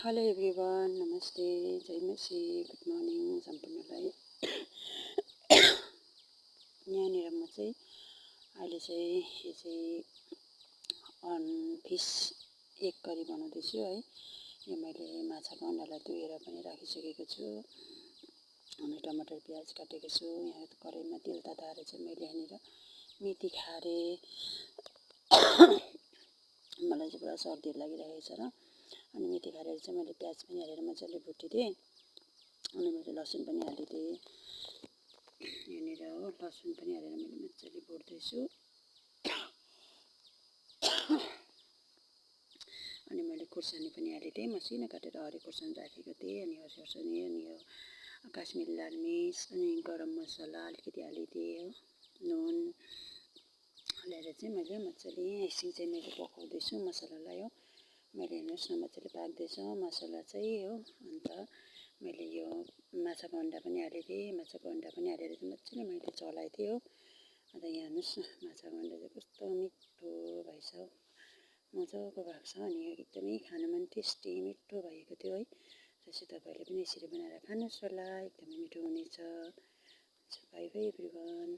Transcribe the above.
Hello everyone, नमस्ते, जय मसी, good morning सम्पूर्णलाई। यहाँनिर म चाहिँ अहिले चाहिँ यो चाहिँ फिस एक करी बनाउँदैछु है। यो मैले माछाको अन्डालाई धोएर पनि राखिसकेको छु अनि टमाटर प्याज काटेको छु। यहाँ कराईमा तेल तताएर चाहिँ मैले यहाँनिर मेथी खारे मलाई चाहिँ पुरा सर्दीहरू लागिरहेको छ र अनि मेथी खारेर चाहिँ मैले प्याज पनि हालेर मजाले भुटिदिएँ अनि मैले लसुन पनि हालिदिएँ यहाँनिर हो। लसुन पनि हालेर मैले मजाले भुट्दैछु अनि मैले खुर्सानी पनि हालिदिएँ। मसिनो काटेर हरियो खुर्सानी राखेको थिएँ अनि हरियो खुर्सानी अनि यो काश्मिरी लाल मिर्च अनि गरम मसला अलिकति हालिदिएँ हो। नुन हालेर चाहिँ मैले मजाले एकछिन चाहिँ मैले पकाउँदैछु मसलालाई हो। मैले हेर्नुहोस् न मजाले पाक्दैछ मसला चाहिँ हो। अन्त मैले यो माछाको अन्डा पनि हालिदिएँ। माछाको अन्डा पनि हालेर चाहिँ मजाले मैले चलाइदिएँ हो। अन्त यहाँ हेर्नुहोस् न माछाको अन्डा चाहिँ कस्तो मिठो भएछ, मजाको भएको छ अनि एकदमै खानुमा पनि टेस्टी मिठो भएको थियो है। त्यसै तपाईँहरूले पनि यसरी बनाएर खानुहोस् होला, एकदमै मिठो हुनेछ। By by everyone.